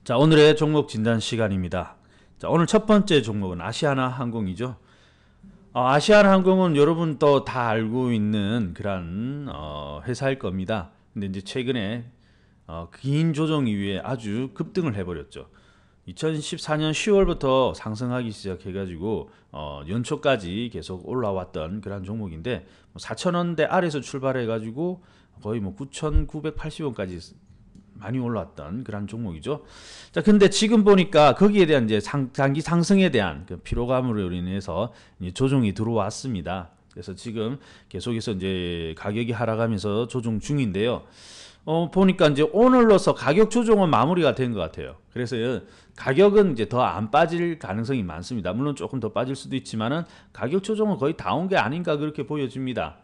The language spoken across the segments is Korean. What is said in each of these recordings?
자, 오늘의 종목 진단 시간입니다. 자, 오늘 첫 번째 종목은 아시아나 항공이죠. 아시아나 항공은 여러분 또 다 알고 있는 그런 회사일 겁니다. 근데 이제 최근에 긴 조정 이후에 아주 급등을 해버렸죠. 2014년 10월부터 상승하기 시작해가지고 연초까지 계속 올라왔던 그런 종목인데 4,000원대 아래에서 출발해가지고 거의 9,980원까지 많이 올랐던 그런 종목이죠. 자, 근데 지금 보니까 거기에 대한 이제 단기 상승에 대한 그 피로감으로 인해서 이제 조정이 들어왔습니다. 그래서 지금 계속해서 이제 가격이 하락하면서 조정 중인데요. 보니까 이제 오늘로서 가격 조정은 마무리가 된 것 같아요. 그래서 가격은 이제 더 안 빠질 가능성이 많습니다. 물론 조금 더 빠질 수도 있지만은 가격 조정은 거의 다 온 게 아닌가 그렇게 보여집니다.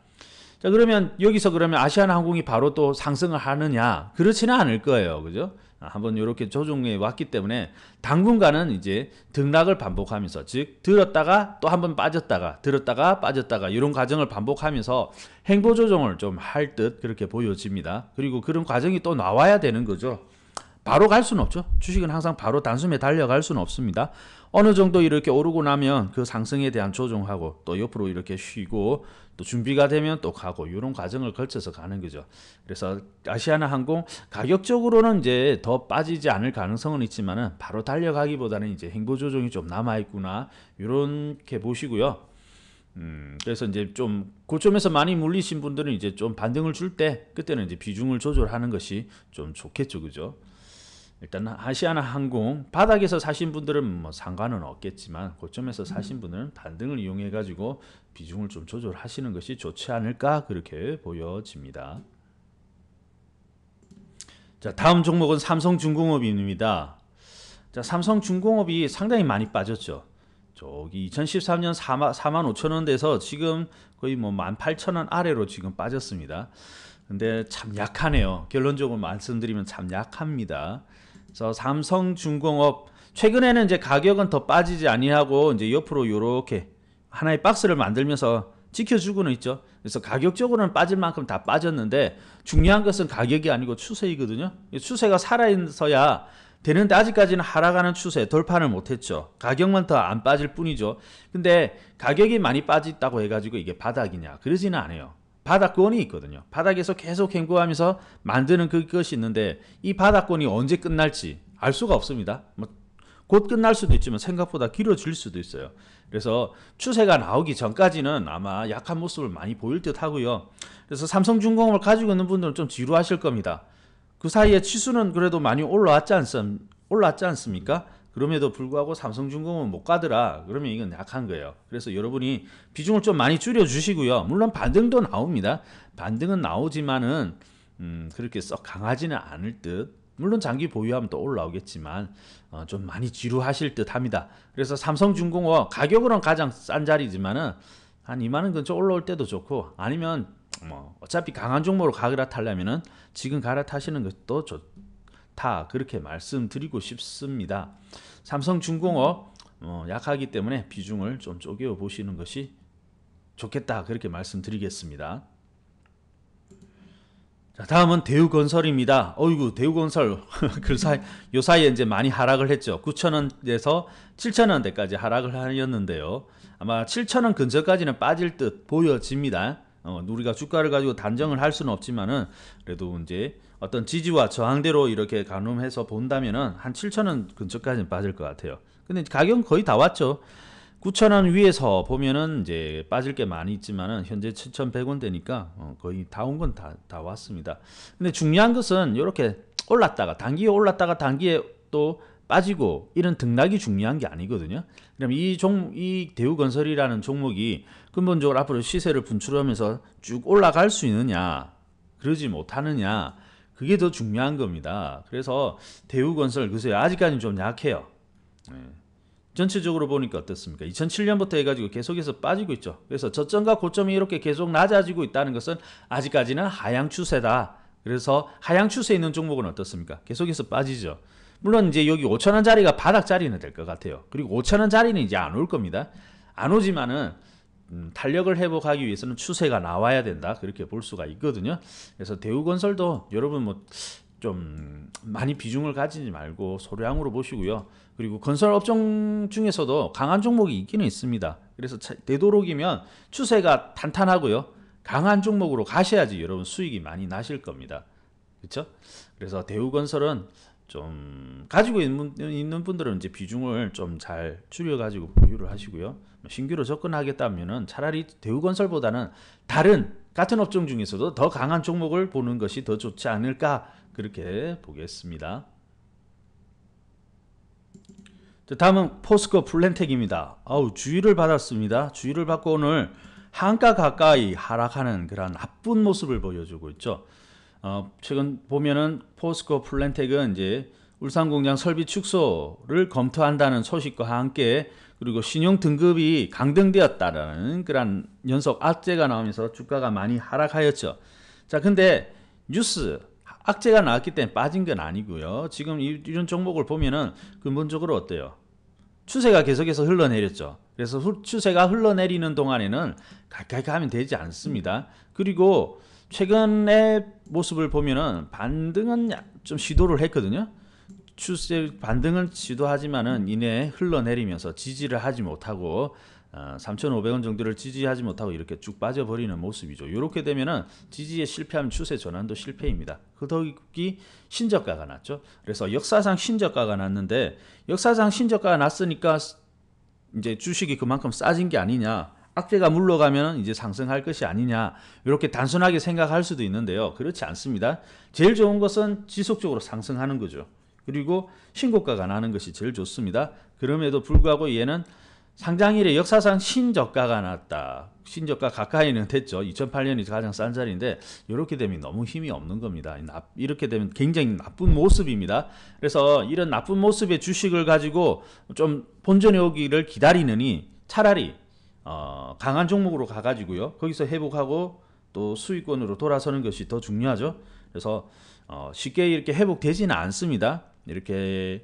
자, 그러면 여기서 그러면 아시아나항공이 바로 또 상승을 하느냐? 그렇지는 않을 거예요. 그죠? 한번 이렇게 조정에 왔기 때문에 당분간은 이제 등락을 반복하면서, 즉 들었다가 또 한번 빠졌다가 들었다가 빠졌다가 이런 과정을 반복하면서 행보 조정을 좀 할 듯 그렇게 보여집니다. 그리고 그런 과정이 또 나와야 되는 거죠. 바로 갈 수는 없죠. 주식은 항상 바로 단숨에 달려갈 수는 없습니다. 어느 정도 이렇게 오르고 나면 그 상승에 대한 조정하고 또 옆으로 이렇게 쉬고 또 준비가 되면 또 가고 이런 과정을 거쳐서 가는 거죠. 그래서 아시아나항공 가격적으로는 이제 더 빠지지 않을 가능성은 있지만은 바로 달려가기보다는 이제 행보 조정이 좀 남아 있구나 이렇게 보시고요. 그래서 이제 좀 고점에서 많이 물리신 분들은 이제 좀 반등을 줄 때 그때는 이제 비중을 조절하는 것이 좀 좋겠죠, 그죠? 일단 아시아나항공 바닥에서 사신 분들은 뭐 상관은 없겠지만 고점에서 사신 분들은 반등을 이용해 가지고 비중을 좀 조절하시는 것이 좋지 않을까 그렇게 보여집니다. 자, 다음 종목은 삼성중공업입니다. 자, 삼성중공업이 상당히 많이 빠졌죠. 저기 2013년 45,000원대에서 지금 거의 뭐 18,000원 아래로 지금 빠졌습니다. 근데 참 약하네요. 결론적으로 말씀드리면 참 약합니다. 그래서 삼성중공업 최근에는 이제 가격은 더 빠지지 아니하고 이제 옆으로 이렇게 하나의 박스를 만들면서 지켜주고는 있죠. 그래서 가격적으로는 빠질 만큼 다 빠졌는데 중요한 것은 가격이 아니고 추세이거든요. 추세가 살아있어야 되는데 아직까지는 하락하는 추세 돌파를 못했죠. 가격만 더 안 빠질 뿐이죠. 근데 가격이 많이 빠졌다고 해가지고 이게 바닥이냐? 그러지는 않아요. 바닥권이 있거든요. 바닥에서 계속 행보하면서 만드는 그것이 있는데 이 바닥권이 언제 끝날지 알 수가 없습니다. 곧 끝날 수도 있지만 생각보다 길어질 수도 있어요. 그래서 추세가 나오기 전까지는 아마 약한 모습을 많이 보일 듯 하고요. 그래서 삼성중공업을 가지고 있는 분들은 좀 지루하실 겁니다. 그 사이에 치수는 그래도 많이 올라왔지 않습니까? 그럼에도 불구하고 삼성중공업은 못 가더라. 그러면 이건 약한 거예요. 그래서 여러분이 비중을 좀 많이 줄여주시고요. 물론 반등도 나옵니다. 반등은 나오지만은 그렇게 썩 강하지는 않을 듯. 물론 장기 보유하면 또 올라오겠지만 좀 많이 지루하실 듯 합니다. 그래서 삼성중공업 가격으로는 가장 싼 자리지만은 한 2만원 근처 올라올 때도 좋고 아니면 뭐 어차피 강한 종목으로 갈아타려면은 지금 갈아타시는 것도 좋다 그렇게 말씀드리고 싶습니다. 삼성중공업 약하기 때문에 비중을 좀 쪼개어 보시는 것이 좋겠다 그렇게 말씀드리겠습니다. 자, 다음은 대우건설입니다. 어이구 대우건설 요 사이에 이제 많이 하락을 했죠. 9,000원에서 7,000원대까지 하락을 하였는데요. 아마 7,000원 근처까지는 빠질 듯 보여집니다. 우리가 주가를 가지고 단정을 할 수는 없지만은 그래도 이제 어떤 지지와 저항대로 이렇게 가늠해서 본다면은 한 7,000원 근처까지는 빠질 것 같아요. 근데 가격은 거의 다 왔죠. 9,000원 위에서 보면은 이제 빠질 게 많이 있지만은 현재 7,100원대니까 거의 다 온 건 다 왔습니다. 근데 중요한 것은 이렇게 올랐다가 단기에 올랐다가 단기에 또 빠지고 이런 등락이 중요한 게 아니거든요. 그럼 이 대우건설이라는 종목이 근본적으로 앞으로 시세를 분출하면서 쭉 올라갈 수 있느냐, 그러지 못하느냐, 그게 더 중요한 겁니다. 그래서 대우건설 글쎄요 아직까지는 좀 약해요. 전체적으로 보니까 어떻습니까? 2007년부터 해가지고 계속해서 빠지고 있죠. 그래서 저점과 고점이 이렇게 계속 낮아지고 있다는 것은 아직까지는 하향 추세다. 그래서 하향 추세에 있는 종목은 어떻습니까? 계속해서 빠지죠. 물론 이제 여기 5,000원짜리가 바닥짜리는 될 것 같아요. 그리고 5,000원짜리는 이제 안 올 겁니다. 안 오지만은 탄력을 회복하기 위해서는 추세가 나와야 된다. 그렇게 볼 수가 있거든요. 그래서 대우건설도 여러분 뭐 좀 많이 비중을 가지지 말고 소량으로 보시고요. 그리고 건설 업종 중에서도 강한 종목이 있기는 있습니다. 그래서 되도록이면 추세가 탄탄하고요. 강한 종목으로 가셔야지 여러분 수익이 많이 나실 겁니다. 그렇죠? 그래서 대우건설은 좀 가지고 있는 분들은 이제 비중을 좀 잘 줄여가지고 보유를 하시고요. 신규로 접근하겠다면은 차라리 대우건설보다는 다른 같은 업종 중에서도 더 강한 종목을 보는 것이 더 좋지 않을까 그렇게 보겠습니다. 다음은 포스코 플랜텍입니다. 주의를 받았습니다. 주의를 받고 오늘 한가 가까이 하락하는 그런 나쁜 모습을 보여주고 있죠. 최근 보면은 포스코 플랜텍은 이제 울산공장 설비 축소를 검토한다는 소식과 함께 그리고 신용 등급이 강등되었다라는 그런 연속 악재가 나오면서 주가가 많이 하락하였죠. 자, 근데 뉴스 악재가 나왔기 때문에 빠진 건 아니고요. 지금 이런 종목을 보면은 근본적으로 어때요? 추세가 계속해서 흘러내렸죠. 그래서 추세가 흘러내리는 동안에는 가까이 가면 되지 않습니다. 그리고 최근의 모습을 보면은 반등은 좀 시도를 했거든요. 추세 반등은 시도하지만은 이내 흘러내리면서 지지를 하지 못하고 3,500원 정도를 지지하지 못하고 이렇게 쭉 빠져버리는 모습이죠. 이렇게 되면은 지지에 실패하면 추세 전환도 실패입니다. 그 더욱이 신저가가 났죠. 그래서 역사상 신저가가 났는데 역사상 신저가가 났으니까 이제 주식이 그만큼 싸진 게 아니냐. 악재가 물러가면 이제 상승할 것이 아니냐 이렇게 단순하게 생각할 수도 있는데요. 그렇지 않습니다. 제일 좋은 것은 지속적으로 상승하는 거죠. 그리고 신고가가 나는 것이 제일 좋습니다. 그럼에도 불구하고 얘는 상장일에 역사상 신저가가 났다. 신저가 가까이는 됐죠. 2008년이 가장 싼 자리인데 이렇게 되면 너무 힘이 없는 겁니다. 이렇게 되면 굉장히 나쁜 모습입니다. 그래서 이런 나쁜 모습의 주식을 가지고 좀 본전에 오기를 기다리느니 차라리 강한 종목으로 가가지고요. 거기서 회복하고 또 수익권으로 돌아서는 것이 더 중요하죠. 그래서 쉽게 이렇게 회복되지는 않습니다. 이렇게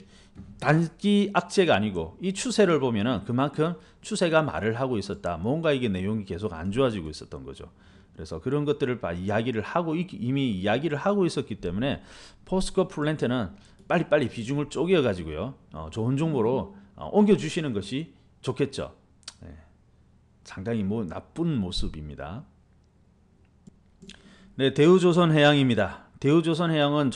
단기 악재가 아니고 이 추세를 보면은 그만큼 추세가 말을 하고 있었다. 뭔가 이게 내용이 계속 안 좋아지고 있었던 거죠. 그래서 그런 것들을 이야기를 하고 이미 이야기를 하고 있었기 때문에 포스코 플랜트는 빨리빨리 비중을 쪼개 가지고요. 좋은 종목으로 옮겨 주시는 것이 좋겠죠. 네. 상당히 나쁜 모습입니다. 네, 대우조선해양입니다. 대우조선해양은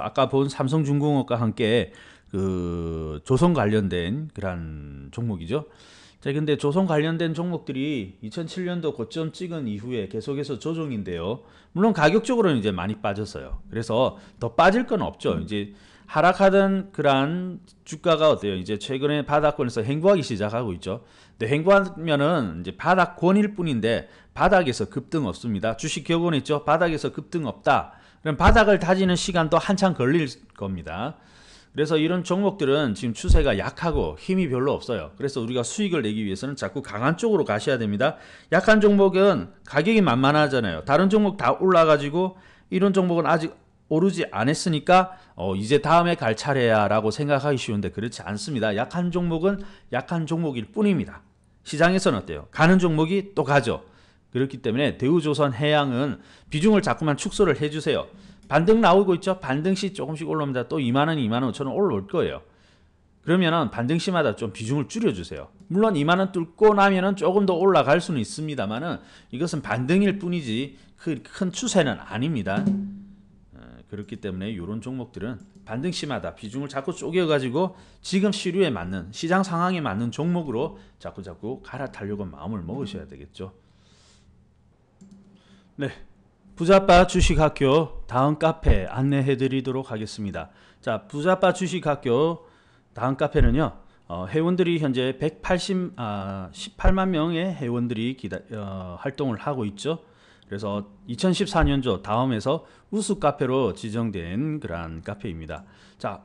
아까 본 삼성중공업과 함께 그 조선 관련된 그런 종목이죠. 자, 근데 조선 관련된 종목들이 2007년도 고점 찍은 이후에 계속해서 조정인데요. 물론 가격적으로는 이제 많이 빠졌어요. 그래서 더 빠질 건 없죠. 이제 하락하던 그런 주가가 어때요? 이제 최근에 바닥권에서 횡보하기 시작하고 있죠. 근데 횡보하면은 이제 바닥권일 뿐인데 바닥에서 급등 없습니다. 주식 격언했죠. 바닥에서 급등 없다. 그럼 바닥을 다지는 시간도 한참 걸릴 겁니다. 그래서 이런 종목들은 지금 추세가 약하고 힘이 별로 없어요. 그래서 우리가 수익을 내기 위해서는 자꾸 강한 쪽으로 가셔야 됩니다. 약한 종목은 가격이 만만하잖아요. 다른 종목 다 올라가지고 이런 종목은 아직 오르지 않았으니까 이제 다음에 갈 차례야 라고 생각하기 쉬운데 그렇지 않습니다. 약한 종목은 약한 종목일 뿐입니다. 시장에서는 어때요? 가는 종목이 또 가죠. 그렇기 때문에 대우조선해양은 비중을 자꾸만 축소를 해주세요. 반등 나오고 있죠. 반등시 조금씩 올라옵니다. 또 2만원, 2만 5천원 올라올 거예요. 그러면은 반등시마다 좀 비중을 줄여주세요. 물론 2만원 뚫고 나면은 조금 더 올라갈 수는 있습니다만은 이것은 반등일 뿐이지 큰 추세는 아닙니다. 그렇기 때문에 이런 종목들은 반등시마다 비중을 자꾸 쪼개가지고 지금 시류에 맞는 시장 상황에 맞는 종목으로 자꾸 갈아타려고 마음을 먹으셔야 되겠죠. 네, 부자빠 주식학교 다음 카페 안내해 드리도록 하겠습니다. 자, 부자빠 주식학교 다음 카페는요, 회원들이 현재 18만 명의 회원들이 활동을 하고 있죠. 그래서 2014년도 다음에서 우수 카페로 지정된 그러한 카페입니다. 자,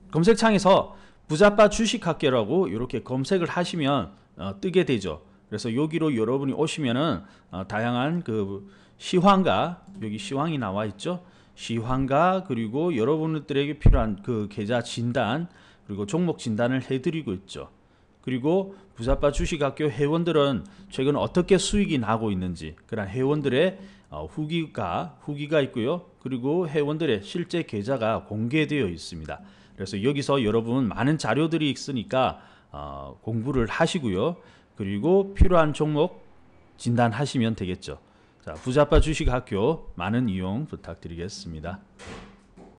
검색창에서 부자빠 주식학교라고 이렇게 검색을 하시면 뜨게 되죠. 그래서 여기로 여러분이 오시면은 다양한 그 시황과 여기 시황이 나와 있죠. 시황과 그리고 여러분들에게 필요한 그 계좌 진단 그리고 종목 진단을 해드리고 있죠. 그리고 부자빠 주식학교 회원들은 최근 어떻게 수익이 나고 있는지 그런 회원들의 후기가 있고요. 그리고 회원들의 실제 계좌가 공개되어 있습니다. 그래서 여기서 여러분 많은 자료들이 있으니까 공부를 하시고요. 그리고 필요한 종목 진단하시면 되겠죠. 자, 부자빠 주식학교 많은 이용 부탁드리겠습니다.